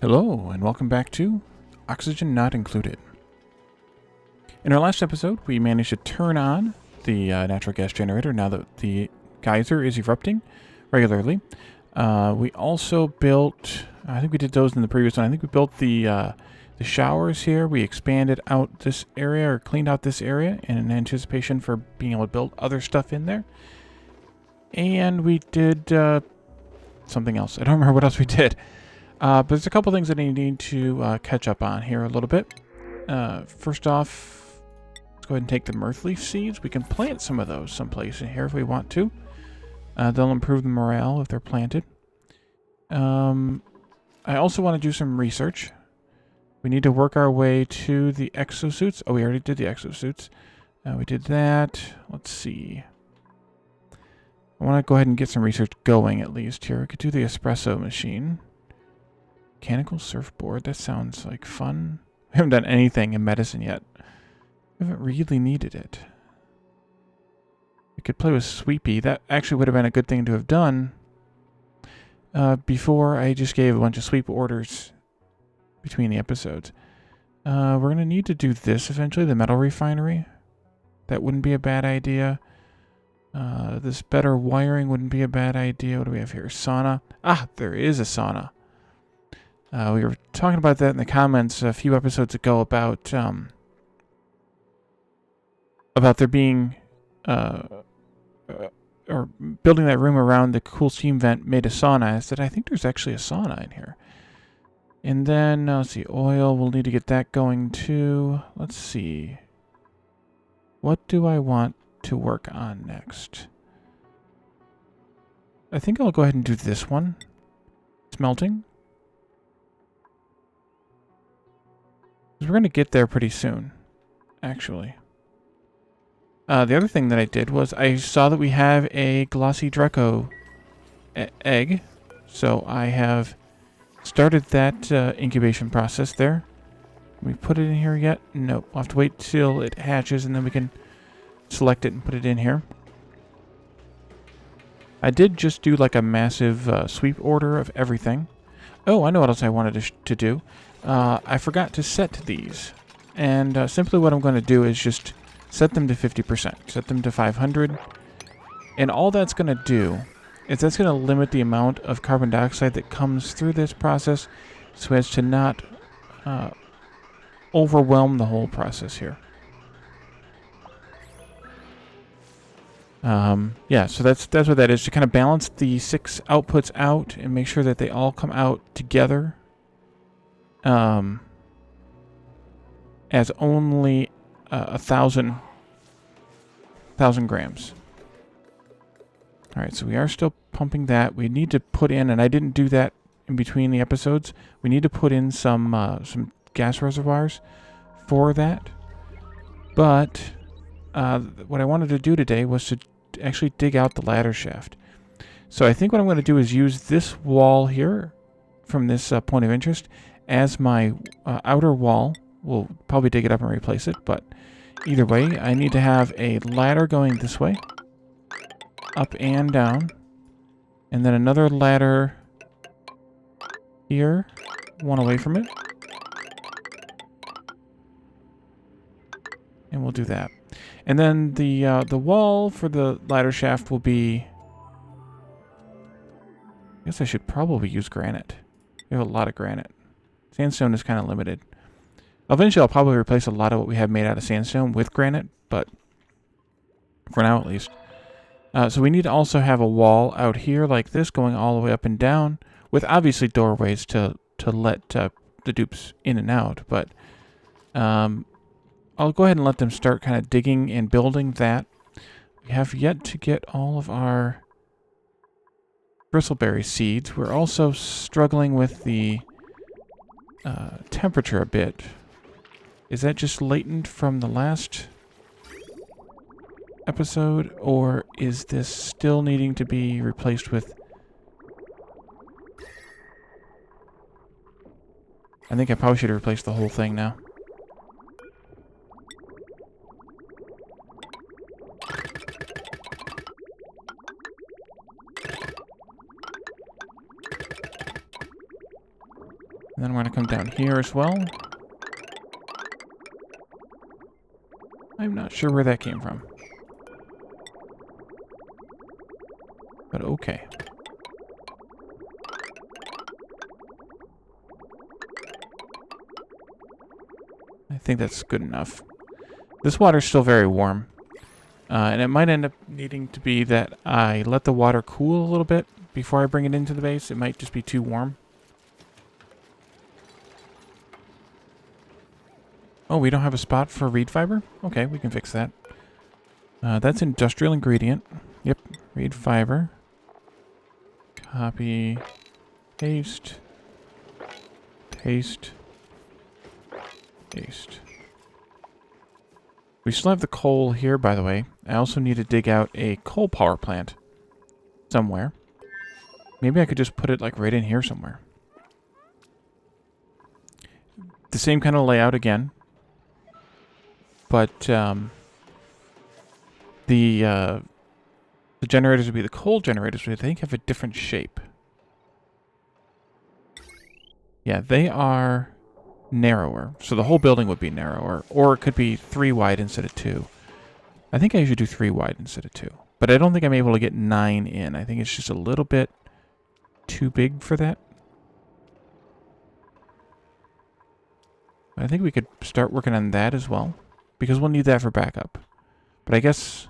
Hello, and welcome back to Oxygen Not Included. In our last episode, we managed to turn on the natural gas generator now that the geyser is erupting regularly. We also built, I think we did those in the previous one, I think we built the showers here. We expanded out this area, or cleaned out this area in anticipation for being able to build other stuff in there. And we did something else. I don't remember what else we did. But there's a couple things that I need to catch up on here a little bit. First off, let's go ahead and take the mirthleaf seeds. We can plant some of those someplace in here if we want to. They'll improve the morale if they're planted. I also want to do some research. We need to work our way to the exosuits. Oh, we already did the exosuits. We did that. Let's see. I want to go ahead and get some research going at least here. We could do the espresso machine. Mechanical surfboard. That sounds like fun. We haven't done anything in medicine yet. We haven't really needed it. We could play with Sweepy. That actually would have been a good thing to have done before I just gave a bunch of sweep orders between the episodes. We're going to need to do this eventually, the metal refinery. That wouldn't be a bad idea. This better wiring wouldn't be a bad idea. What do we have here? Sauna. Ah, there is a sauna. We were talking about that in the comments a few episodes ago about there being or building that room around the cool steam vent made a sauna. I said I think there's actually a sauna in here. And then let's see, oil. We'll need to get that going too. Let's see. What do I want to work on next? I think I'll go ahead and do this one. Smelting. We're going to get there pretty soon, actually. The other thing that I did was I saw that we have a glossy Draco egg. So I have started that incubation process there. Can we put it in here yet? Nope. We'll have to wait till it hatches and then we can select it and put it in here. I did just do like a massive sweep order of everything. Oh, I know what else I wanted to do. I forgot to set these. And simply what I'm going to do is just set them to 50%. Set them to 500. And all that's going to do is that's going to limit the amount of carbon dioxide that comes through this process so as to not overwhelm the whole process here. Yeah, so that's what that is, to kind of balance the 6 outputs out and make sure that they all come out together as only 1,000 grams. All right, so we are still pumping that. We need to put in, and I didn't do that in between the episodes, we need to put in some gas reservoirs for that. But what I wanted to do today was to actually dig out the ladder shaft. So I think what I'm going to do is use this wall here from this point of interest as my outer wall. We'll probably dig it up and replace it, but either way, I need to have a ladder going this way, up and down, and then another ladder here, one away from it, and we'll do that. And then the wall for the ladder shaft will be, I guess I should probably use granite. We have a lot of granite. Sandstone is kind of limited. Eventually I'll probably replace a lot of what we have made out of sandstone with granite, but for now at least. So we need to also have a wall out here like this going all the way up and down with obviously doorways to let the dupes in and out, but I'll go ahead and let them start kind of digging and building that. We have yet to get all of our bristleberry seeds. We're also struggling with the temperature a bit. Is that just latent from the last episode, or is this still needing to be replaced with... I think I probably should have replaced the whole thing now. And then we're going to come down here as well. I'm not sure where that came from. But okay. I think that's good enough. This water's still very warm. And it might end up needing to be that I let the water cool a little bit before I bring it into the base. It might just be too warm. Oh, we don't have a spot for reed fiber? Okay, we can fix that. That's industrial ingredient. Yep, reed fiber. Copy. Paste. Paste. Paste. We still have the coal here, by the way. I also need to dig out a coal power plant somewhere. Maybe I could just put it like right in here somewhere. The same kind of layout again. But the generators would be the coal generators, which I think have a different shape. Yeah, they are narrower. So the whole building would be narrower. Or it could be 3 wide instead of 2. I think I should do 3 wide instead of 2. But I don't think I'm able to get 9 in. I think it's just a little bit too big for that. I think we could start working on that as well. Because we'll need that for backup. But I guess...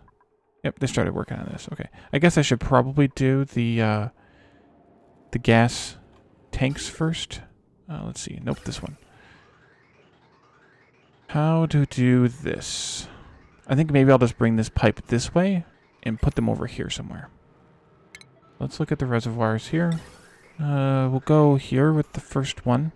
Yep, they started working on this. Okay. I guess I should probably do the gas tanks first. Let's see. Nope, this one. How to do this? I think maybe I'll just bring this pipe this way and put them over here somewhere. Let's look at the reservoirs here. We'll go here with the first one.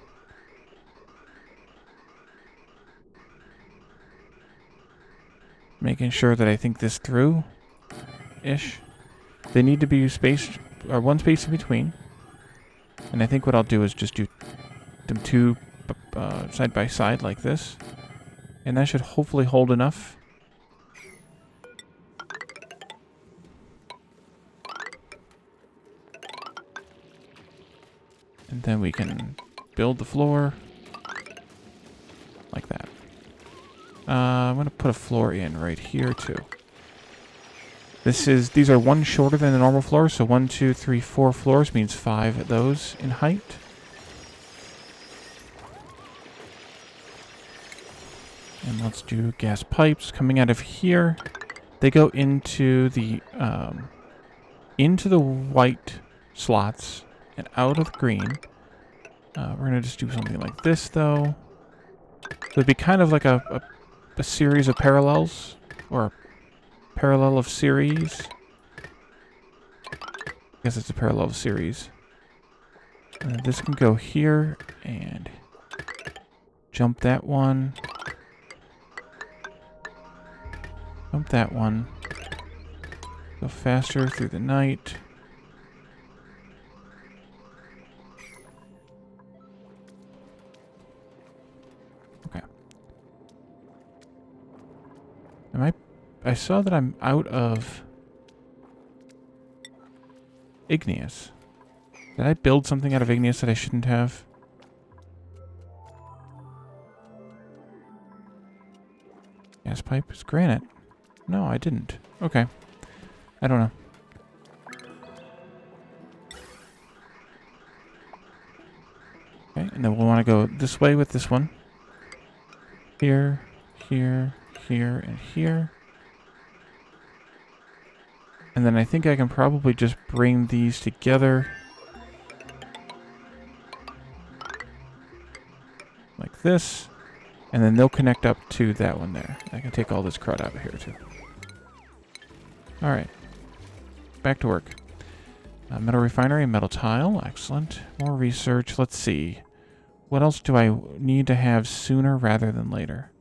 Making sure that I think this through-ish. They need to be spaced, or one space in between. And I think what I'll do is just do them 2 side by side like this. And that should hopefully hold enough. And then we can build the floor like that. I'm going to put a floor in right here too. These are 1 shorter than the normal floor, so 1, 2, 3, 4 floors means 5 of those in height. And let's do gas pipes coming out of here. They go into the white slots and out of the green. We're gonna just do something like this though. So it'd be kind of like a series of parallels, or a parallel of series. I guess it's a parallel of series. And this can go here and jump that one. Jump that one. Go faster through the night. Okay. I saw that I'm out of igneous. Did I build something out of igneous that I shouldn't have? Gas pipe is granite. No, I didn't. Okay. I don't know. Okay, and then we'll want to go this way with this one. Here, here, here, and here. And then I think I can probably just bring these together. Like this. And then they'll connect up to that one there. I can take all this crud out of here too. Alright. Back to work. Metal refinery, metal tile. Excellent. More research. Let's see. What else do I need to have sooner rather than later?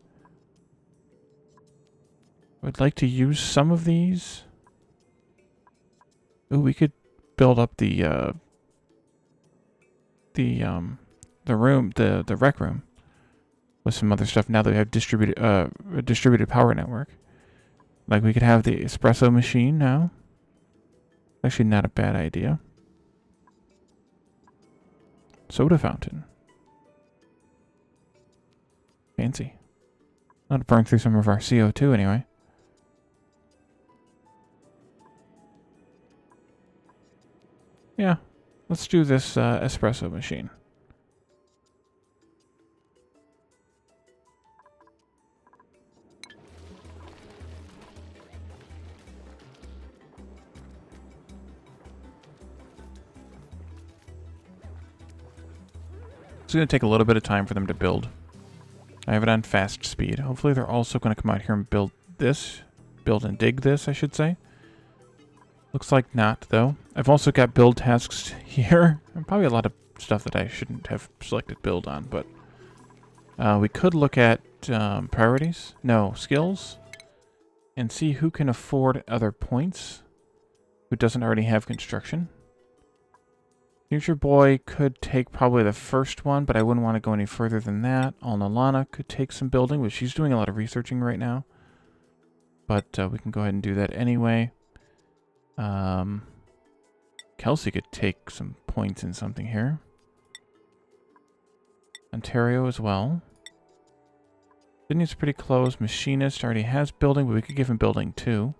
I'd like to use some of these. Ooh, we could build up the room, the rec room, with some other stuff. Now that we have a distributed power network, like we could have the espresso machine now. Actually, not a bad idea. Soda fountain. Fancy. That'll burn through some of our CO2 anyway. Yeah, let's do this espresso machine. It's going to take a little bit of time for them to build. I have it on fast speed. Hopefully they're also going to come out here and build this. Build and dig this, I should say. Looks like not, though. I've also got build tasks here. And probably a lot of stuff that I shouldn't have selected build on, but we could look at priorities. No, skills. And see who can afford other points. Who doesn't already have construction. Future Boy could take probably the first one, but I wouldn't want to go any further than that. Alnalana could take some building, but she's doing a lot of researching right now. But we can go ahead and do that anyway. Kelsey could take some points in something here. Ontario as well. Sydney's pretty close. Machinist already has building, but we could give him building too.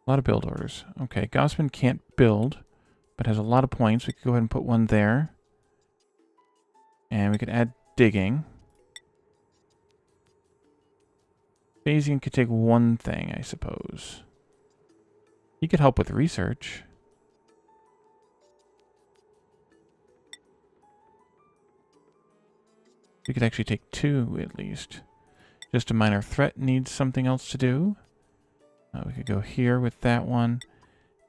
A lot of build orders. Okay, Gossman can't build, but has a lot of points. We could go ahead and put one there. And we could add digging. Phasian could take one thing, I suppose. He could help with research. We could actually take two, at least. Just a minor threat needs something else to do. We could go here with that one.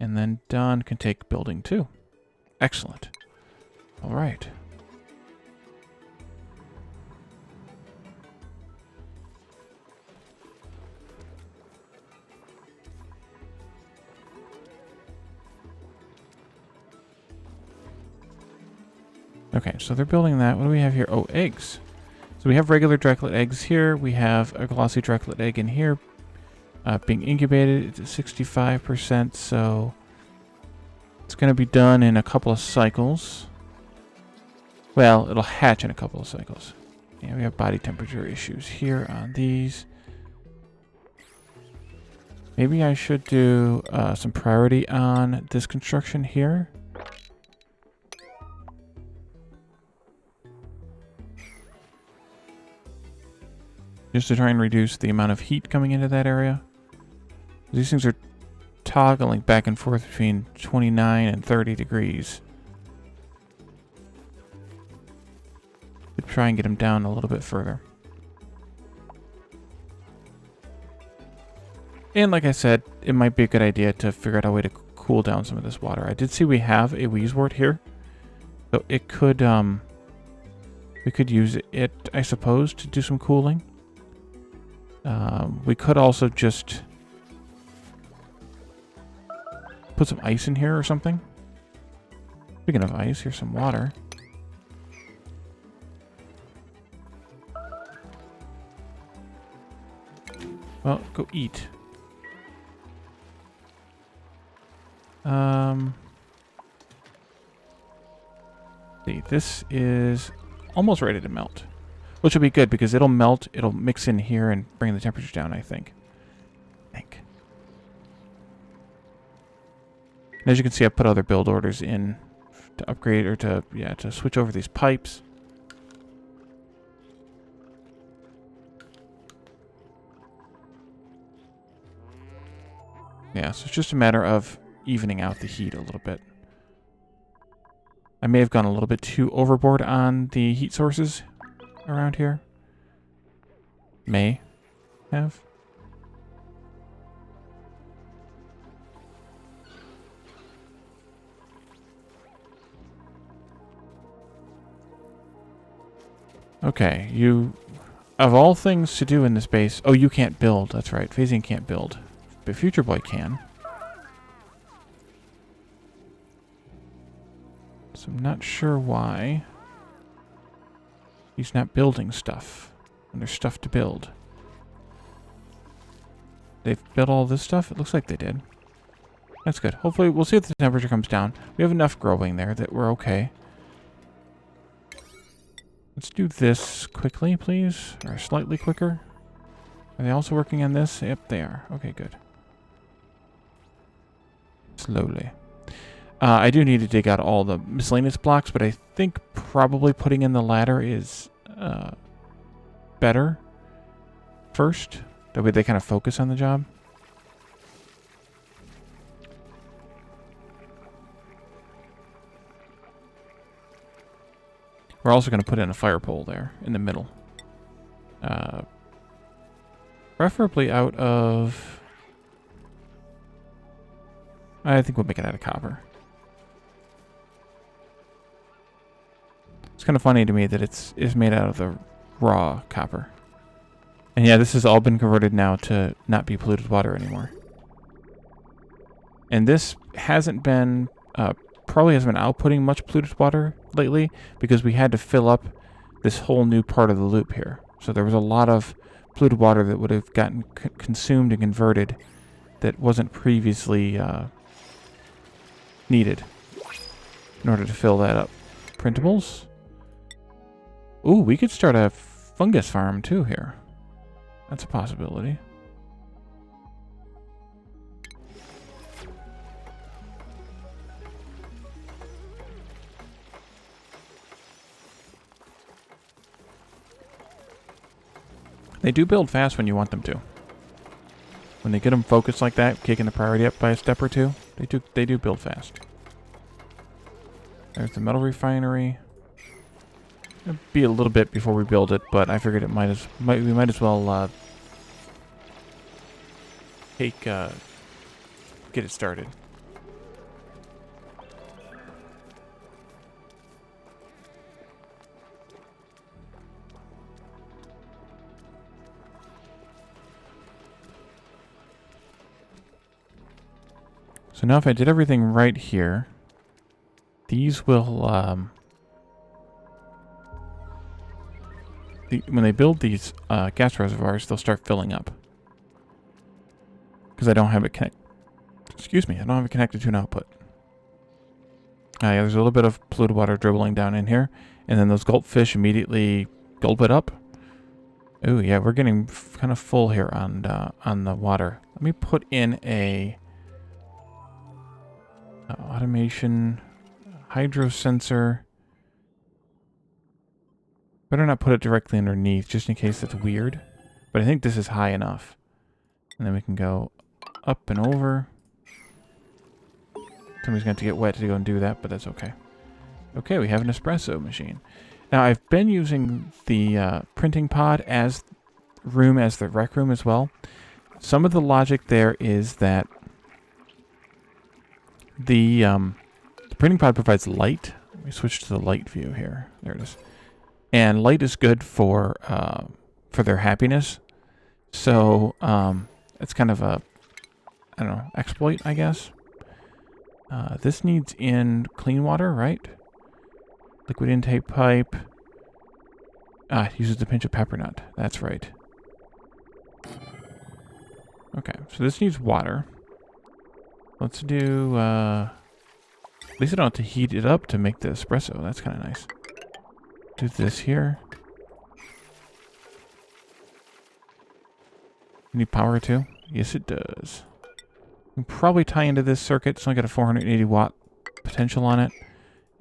And then Don can take building 2. Excellent. All right. Okay, so they're building that. What do we have here? Oh, eggs. So we have regular Draclet eggs here. We have a glossy Draclet egg in here. Being incubated, it's at 65%, so it's going to be done in a couple of cycles. Well, it'll hatch in a couple of cycles. Yeah, we have body temperature issues here on these. Maybe I should do some priority on this construction here. Just to try and reduce the amount of heat coming into that area. These things are toggling back and forth between 29 and 30 degrees. Could try and get them down a little bit further. And like I said, it might be a good idea to figure out a way to cool down some of this water. I did see we have a Wheezewort here. So it could, we could use it, I suppose, to do some cooling. We could also just put some ice in here or something. Speaking of ice, here's some water. Well, go eat. See, this is almost ready to melt. Which will be good because it'll melt, it'll mix in here and bring the temperature down, I think. And as you can see, I put other build orders in to upgrade or to switch over these pipes. Yeah, so it's just a matter of evening out the heat a little bit. I may have gone a little bit too overboard on the heat sources around here. May have. Okay, you... Of all things to do in this base... Oh, you can't build. That's right. Phasian can't build. But Future Boy can. So I'm not sure why he's not building stuff when there's stuff to build. They've built all this stuff? It looks like they did. That's good. Hopefully, we'll see if the temperature comes down. We have enough growing there that we're okay. Let's do this quickly, please. Or slightly quicker. Are they also working on this? Yep, they are. Okay, good. Slowly. I do need to dig out all the miscellaneous blocks, but I think probably putting in the ladder is better first. That way they kind of focus on the job. We're also going to put in a fire pole there in the middle. Preferably out of... I think we'll make it out of copper. It's kind of funny to me that it's made out of the raw copper. And yeah, this has all been converted now to not be polluted water anymore. And this hasn't been... probably hasn't been outputting much polluted water lately because we had to fill up this whole new part of the loop here. So there was a lot of polluted water that would have gotten consumed and converted that wasn't previously needed in order to fill that up. Printables. Ooh, we could start a fungus farm too here. That's a possibility. They do build fast when you want them to. When they get them focused like that, kicking the priority up by a step or two, they do build fast. There's the metal refinery. It'll be a little bit before we build it, but I figured we might as well get it started. So now if I did everything right here, these will, when they build these gas reservoirs, they'll start filling up. Because I don't have it I don't have it connected to an output. Yeah, there's a little bit of polluted water dribbling down in here, and then those gulp fish immediately gulp it up. Oh yeah, we're getting kind of full here on the water. Let me put in a automation hydro sensor. Better not put it directly underneath, just in case that's weird. But I think this is high enough. And then we can go up and over. Somebody's going to have to get wet to go and do that, but that's okay. Okay, we have an espresso machine. Now, I've been using the printing pod as the rec room as well. Some of the logic there is that the printing pod provides light. Let me switch to the light view here. There it is. And light is good for their happiness. So it's kind of a, I don't know, exploit, I guess. This needs in clean water, right? Liquid intake pipe. It uses the pinch of pepper nut. That's right. Okay, so this needs water. Let's do, at least I don't have to heat it up to make the espresso. That's kind of nice. Do this here. Need power too? Yes, it does. We can probably tie into this circuit. It's only got a 480 watt potential on it.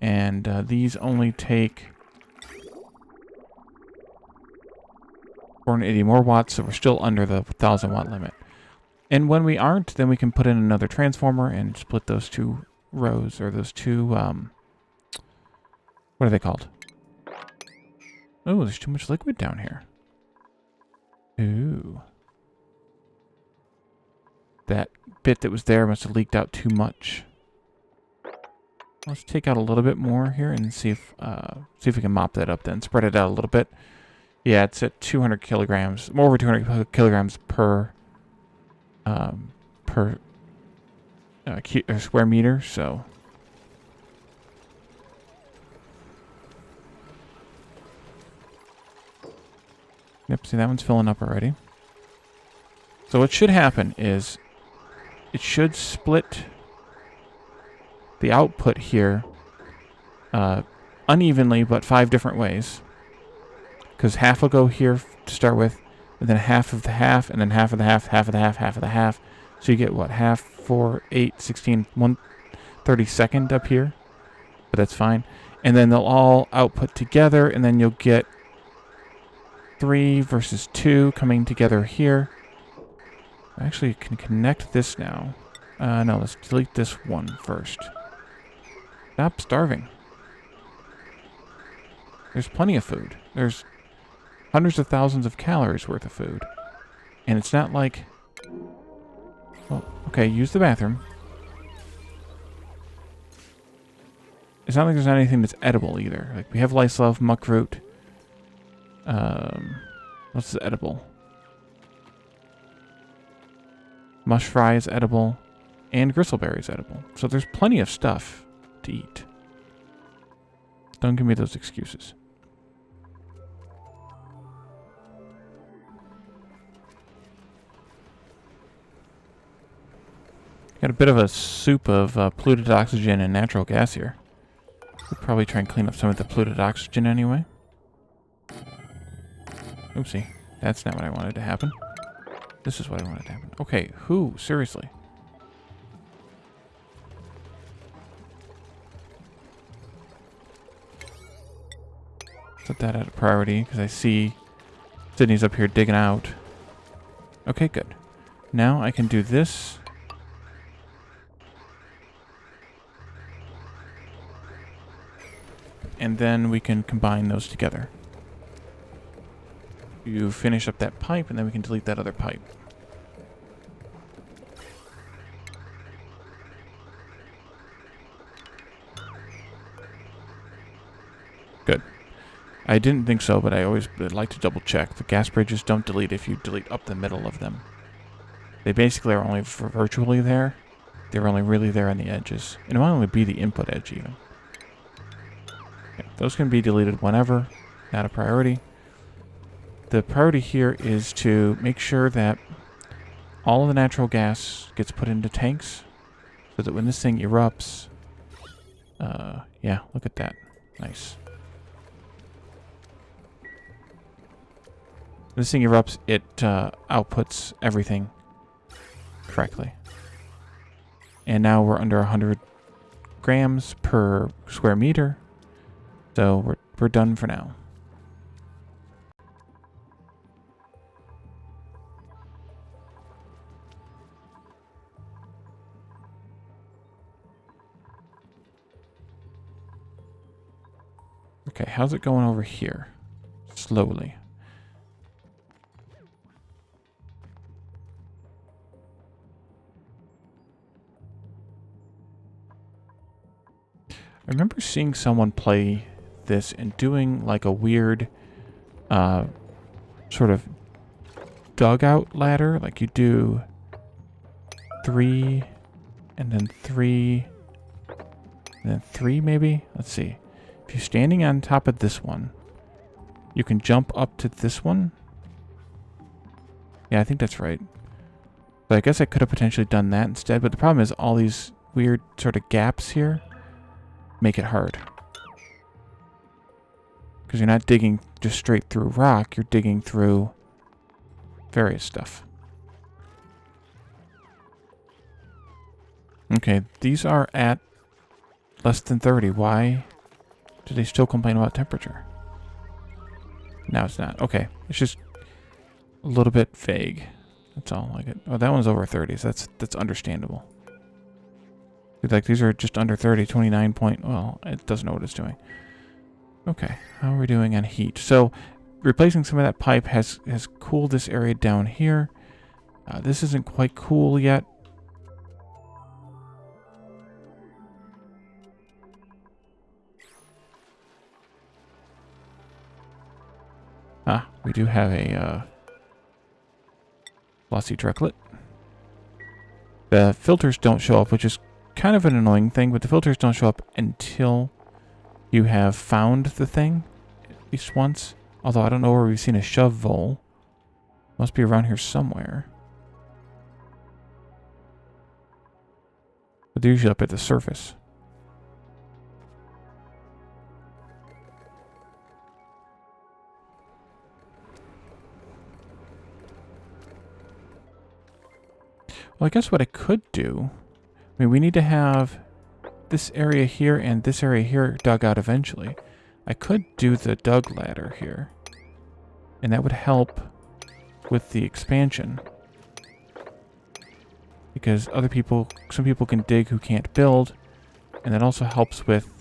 And these only take 480 more watts, so we're still under the 1000 watt limit. And when we aren't, then we can put in another transformer and split those two rows, or those two, what are they called? Oh, there's too much liquid down here. Ooh. That bit that was there must have leaked out too much. Let's take out a little bit more here and see if we can mop that up then. Spread it out a little bit. Yeah, it's at 200 kilograms, more over 200 kilograms per square meter, so. Yep, see that one's filling up already. So what should happen is it should split the output here unevenly, but 5 different ways. Because half will go here to start with, and then half of the half, and then half of the half, half of the half, half of the half. So you get what? Half, 4, 8, 16, 1/32 up here. But that's fine. And then they'll all output together, and then you'll get 3 versus 2 coming together here. I actually can connect this now. No, let's delete this one first. Stop starving. There's plenty of food. There's hundreds of thousands of calories worth of food. And it's not like... Well, okay, use the bathroom. It's not like there's not anything that's edible either. Like, we have lice love, muckroot. What's edible? Mush fry is edible. And gristleberry is edible. So there's plenty of stuff to eat. Don't give me those excuses. Got a bit of a soup of polluted oxygen and natural gas here. We'll probably try and clean up some of the polluted oxygen anyway. Oopsie. That's not what I wanted to happen. This is what I wanted to happen. Okay, who? Seriously. Put that at a priority, because I see Sydney's up here digging out. Okay, good. Now I can do this. And then we can combine those together. You finish up that pipe, and then we can delete that other pipe. Good. I didn't think so, but I always like to double check. The gas bridges don't delete if you delete up the middle of them. They basically are only virtually there. They're only really there on the edges. And it might only be the input edge even. Okay, those can be deleted whenever. Not a priority. The priority here is to make sure that all of the natural gas gets put into tanks so that when this thing erupts, yeah, look at that. Nice. When this thing erupts, it outputs everything correctly. And now we're under 100 grams per square meter, so we're done for now. Okay, how's it going over here? Slowly. I remember seeing someone play this and doing like a weird sort of dugout ladder. Like you do 3 and then 3 and then 3 maybe? Let's see. If you're standing on top of this one, you can jump up to this one. Yeah, I think that's right. But I guess I could have potentially done that instead. But the problem is all these weird sort of gaps here make it hard. Because you're not digging just straight through rock. You're digging through various stuff. Okay, these are at less than 30. Why do they still complain about temperature? No, it's not. Okay, it's just a little bit vague. That's all. Like it. Oh, that one's over 30, so that's understandable. Like these are just under 30, 29 point. Well, it doesn't know what it's doing. Okay, how are we doing on heat? So, replacing some of that pipe has cooled this area down here. This isn't quite cool yet. We do have a glossy trucklet. The filters don't show up, which is kind of an annoying thing, but the filters don't show up until you have found the thing, at least once. Although I don't know where we've seen a shove vole. Must be around here somewhere. But they're usually up at the surface. Well, I guess what I could do... I mean, we need to have this area here and this area here dug out eventually. I could do the dug ladder here. And that would help with the expansion. Because some people can dig who can't build. And that also helps with...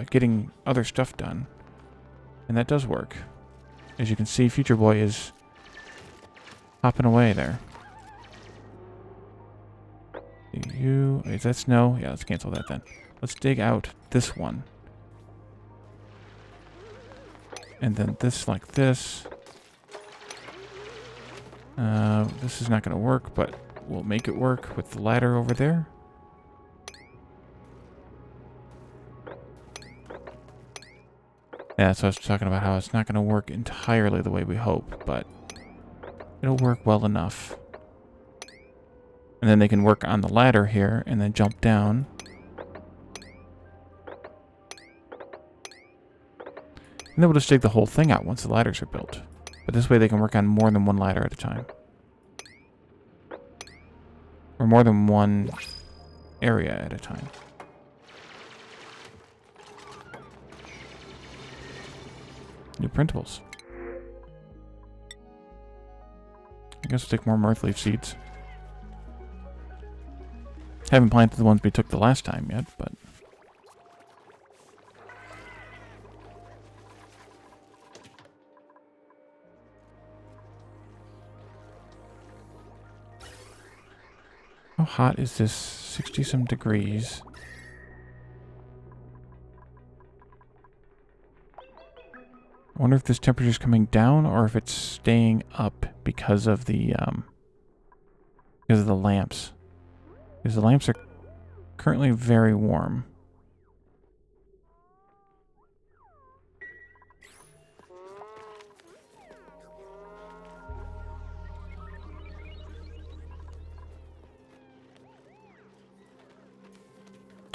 getting other stuff done. And that does work. As you can see, Future Boy is hopping away there. Is that snow? Yeah, let's cancel that then. Let's dig out this one. And then this like this. This is not going to work, but we'll make it work with the ladder over there. Yeah, so I was talking about how it's not going to work entirely the way we hope, but it'll work well enough. And then they can work on the ladder here and then jump down. And then we'll just dig the whole thing out once the ladders are built. But this way they can work on more than one ladder at a time. Or more than one area at a time. New printables. I guess we'll take more mirthleaf seeds. Haven't planted the ones we took the last time yet, but... How hot is this? 60-some degrees. I wonder if this temperature is coming down or if it's staying up because of the lamps. Because the lamps are currently very warm.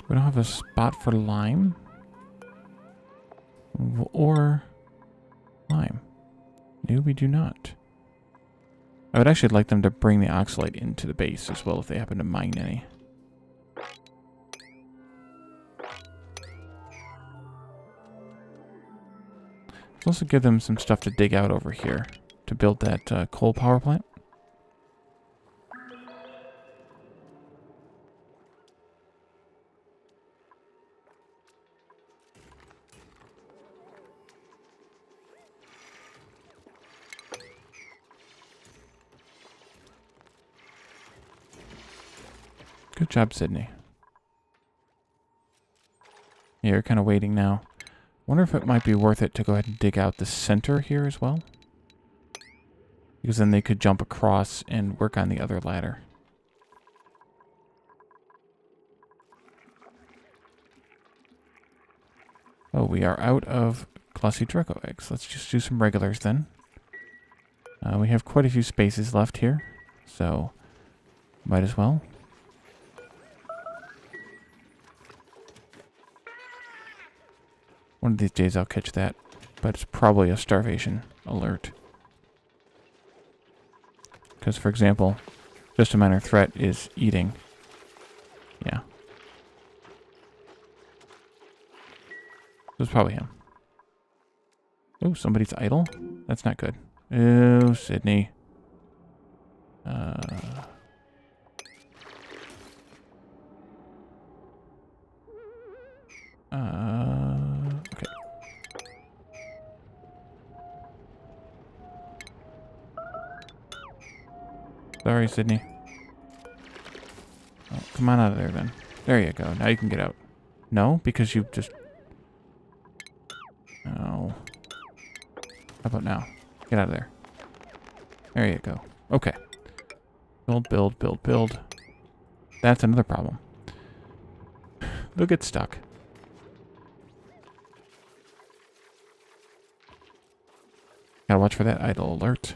We don't have a spot for lime. Or lime. No, we do not. I would actually like them to bring the oxalate into the base as well if they happen to mine any. Let's also give them some stuff to dig out over here to build that coal power plant. Good job, Sydney. Yeah, you're kind of waiting now. Wonder if it might be worth it to go ahead and dig out the center here as well. Because then they could jump across and work on the other ladder. Oh, we are out of glossy Draco eggs. Let's just do some regulars then. We have quite a few spaces left here, so might as well. One of these days I'll catch that, but it's probably a starvation alert. Because, for example, just a minor threat is eating. Yeah. It was probably him. Oh, somebody's idle? That's not good. Oh, Sydney. Okay. Sorry, Sydney. Oh, come on out of there then. There you go. Now you can get out. No, because you just... Oh. How about now? Get out of there. There you go. Okay. Build, build, build, build. That's another problem. They'll get stuck. Gotta watch for that idle alert.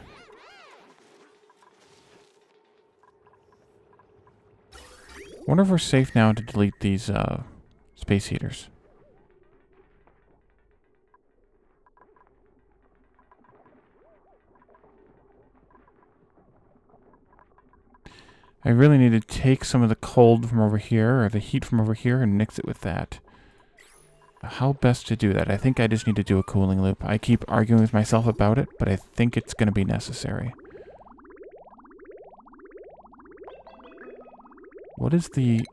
Wonder if we're safe now to delete these space heaters. I really need to take some of the cold from over here, or the heat from over here, and mix it with that. How best to do that? I think I just need to do a cooling loop. I keep arguing with myself about it, but I think it's going to be necessary. What is the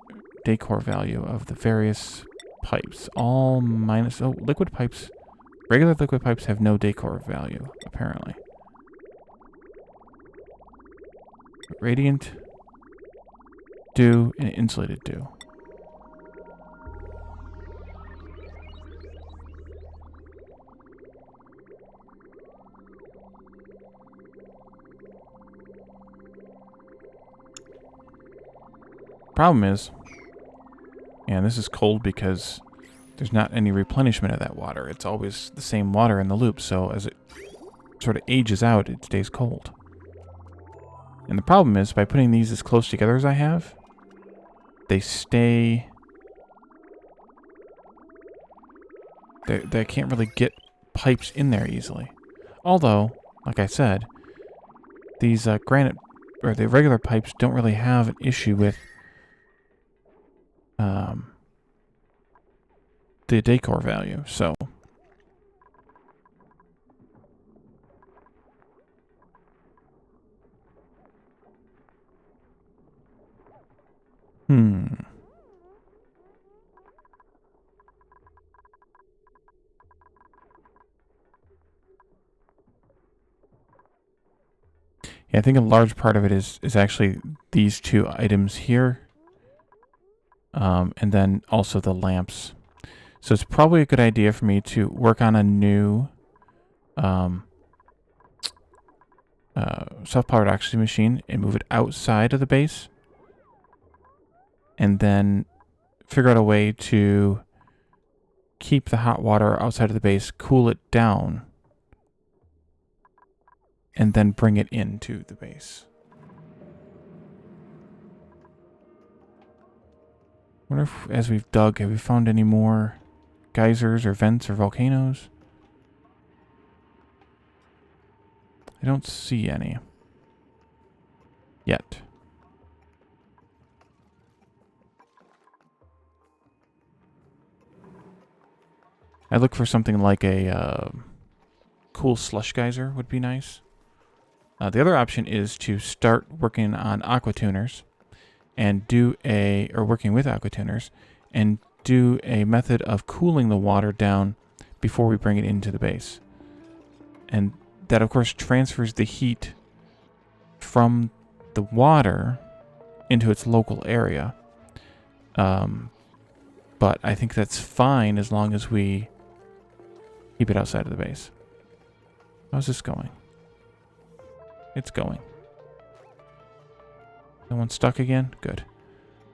decor value of the various pipes? All minus... Oh, liquid pipes. Regular liquid pipes have no decor value, apparently. Radiant, dew, and insulated dew. Problem is, and this is cold because there's not any replenishment of that water. It's always the same water in the loop, so as it sort of ages out, it stays cold. And the problem is, by putting these as close together as I have, they stay... They can't really get pipes in there easily. Although, like I said, these granite, or the regular pipes don't really have an issue with the decor value, so... Yeah, I think a large part of it is actually these two items here. And then also the lamps. So it's probably a good idea for me to work on a new self-powered oxygen machine and move it outside of the base. And then figure out a way to keep the hot water outside of the base, cool it down, and then bring it into the base. I wonder if, as we've dug, have we found any more geysers or vents or volcanoes? I don't see any. Yet. I look for something like a cool slush geyser would be nice. The other option is to start working on aqua tuners and working with aqua tuners and do a method of cooling the water down before we bring it into the base. And that, of course, transfers the heat from the water into its local area. But I think that's fine as long as we keep it outside of the base. How's this going? It's going. No one's stuck again? Good.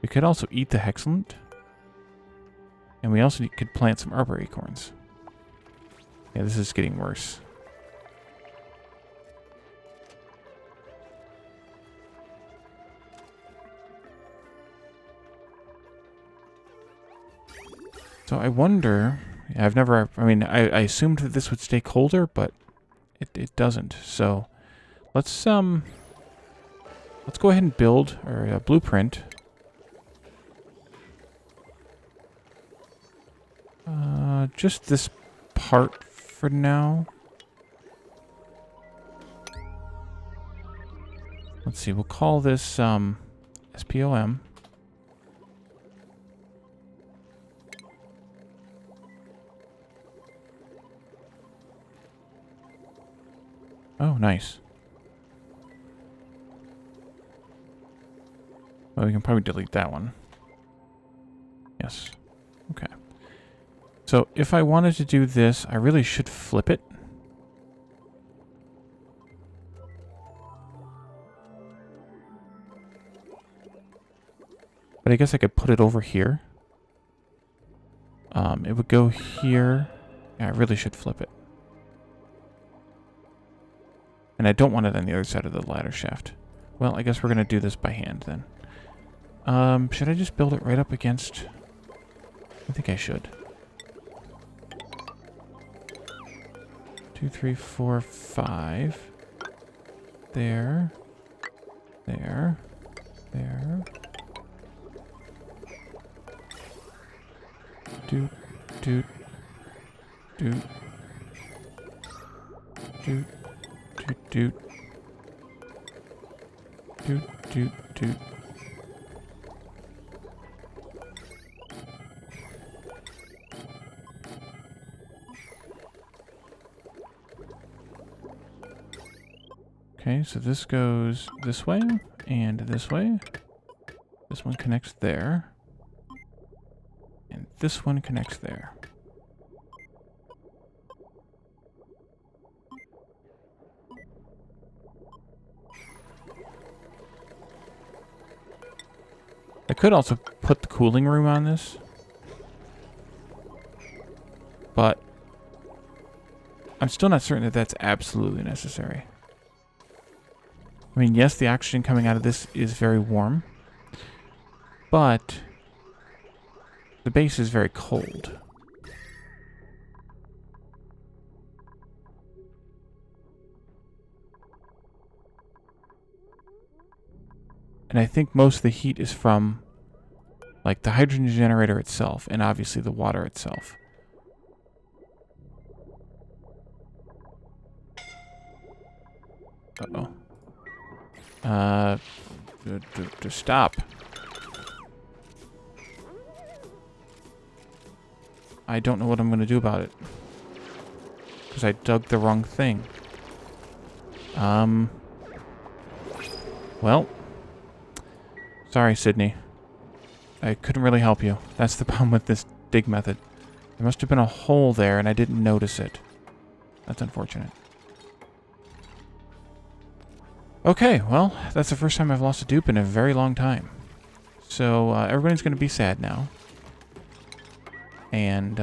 We could also eat the hexalant. And we also could plant some arbor acorns. Yeah, this is getting worse. So I wonder... I I assumed that this would stay colder, but it doesn't. So let's go ahead and build our blueprint. Just this part for now. Let's see, we'll call this SPOM. Oh, nice. Well, we can probably delete that one. Yes. Okay. So if I wanted to do this, I really should flip it. But I guess I could put it over here. It would go here. Yeah, I really should flip it. And I don't want it on the other side of the ladder shaft. Well, I guess we're going to do this by hand then. Should I just build it right up against... I think I should. 2, 3, 4, 5. There. There. there. Doot, doot, doot, doot, doot, doot, doot, doot, doot. Okay, so this goes this way and this way. This one connects there. And this one connects there. I could also put the cooling room on this. But I'm still not certain that that's absolutely necessary. I mean, yes, the oxygen coming out of this is very warm. But the base is very cold. And I think most of the heat is from, like, the hydrogen generator itself, and obviously the water itself. Uh-oh. To stop. I don't know what I'm going to do about it. Because I dug the wrong thing. Well. Sorry, Sydney. I couldn't really help you. That's the problem with this dig method. There must have been a hole there and I didn't notice it. That's unfortunate. Okay, well, that's the first time I've lost a dupe in a very long time. So, everybody's going to be sad now. And,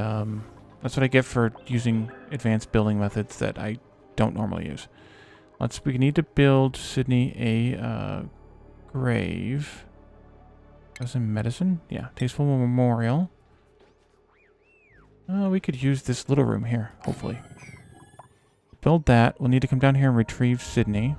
that's what I get for using advanced building methods that I don't normally use. We need to build Sydney a, grave. That's in medicine? Yeah, tasteful memorial. We could use this little room here, hopefully. Build that. We'll need to come down here and retrieve Sydney.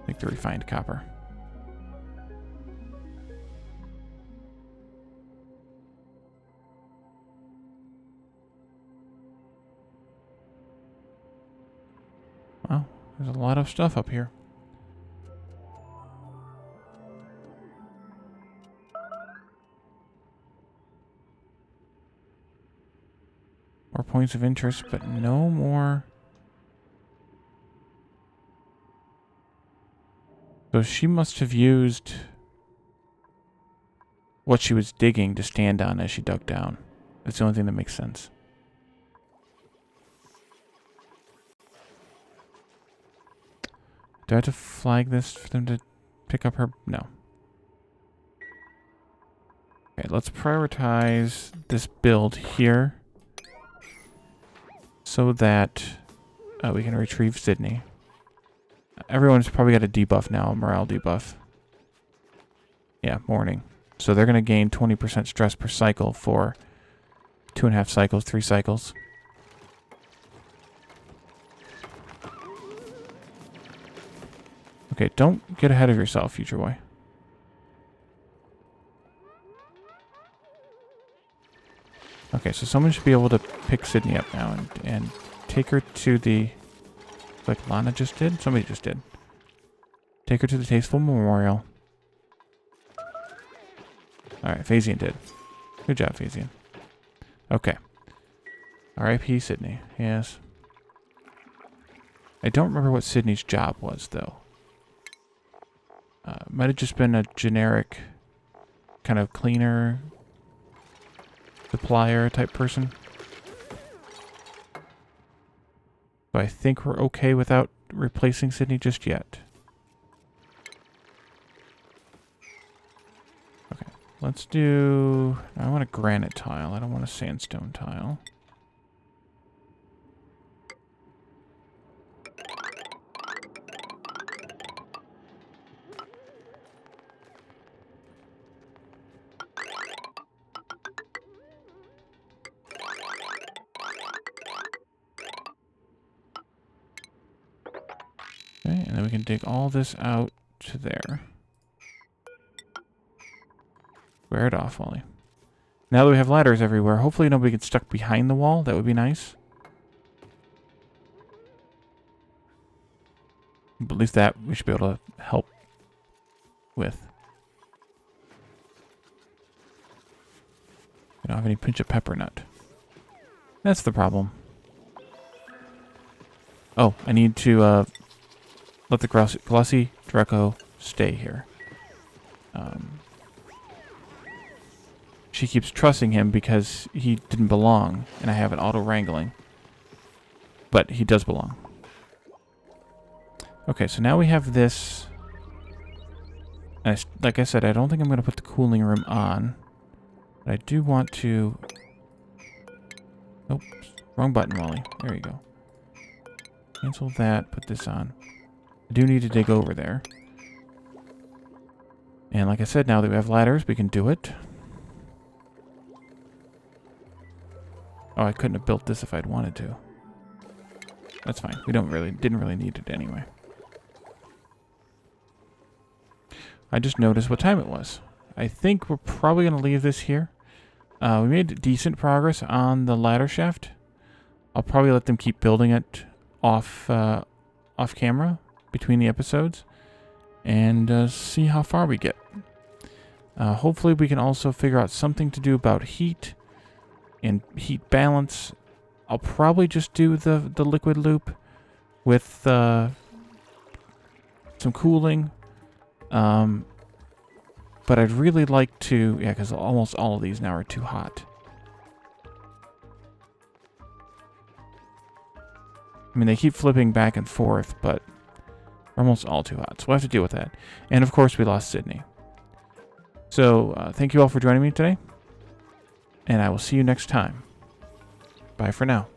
Make the refined copper. Wow, there's a lot of stuff up here. More points of interest, but no more. So she must have used what she was digging to stand on as she dug down. That's the only thing that makes sense. Do I have to flag this for them to pick up her? No. Okay, let's prioritize this build here so that we can retrieve Sydney. Everyone's probably got a debuff now, a morale debuff. Yeah, morning. So they're going to gain 20% stress per cycle for 2.5 cycles, 3 cycles. Okay, don't get ahead of yourself, future boy. Okay, so someone should be able to pick Sydney up now and take her to the... Like Lana just did? Somebody just did. Take her to the tasteful memorial. Alright, Phasian did. Good job, Phasian. Okay. R.I.P. Sydney. Yes. I don't remember what Sydney's job was, though. Might have just been a generic kind of cleaner, supplier type person. So I think we're okay without replacing Sydney just yet. Okay, let's do... I want a granite tile. I don't want a sandstone tile. Okay, and then we can dig all this out to there. Square it off, Wally. Now that we have ladders everywhere, hopefully nobody gets stuck behind the wall. That would be nice. But at least that we should be able to help with. I don't have any pinch of pepper nut. That's the problem. Oh, I need to let the glossy Draco stay here. She keeps trusting him because he didn't belong, and I have it auto-wrangling. But he does belong. Okay, so now we have this. And like I said, I don't think I'm going to put the cooling room on. But I do want to... Oops, wrong button, Wally. There you go. Cancel that, put this on. I do need to dig over there. And like I said, now that we have ladders, we can do it. Oh, I couldn't have built this if I'd wanted to. That's fine. We didn't really need it anyway. I just noticed what time it was. I think we're probably going to leave this here. We made decent progress on the ladder shaft. I'll probably let them keep building it off camera between the episodes and see how far we get. Hopefully we can also figure out something to do about heat and heat balance. I'll probably just do the liquid loop with some cooling. But I'd really like to... Yeah, because almost all of these now are too hot. I mean, they keep flipping back and forth, but they're almost all too hot. So we'll have to deal with that. And, of course, we lost Sydney. So, thank you all for joining me today. And I will see you next time. Bye for now.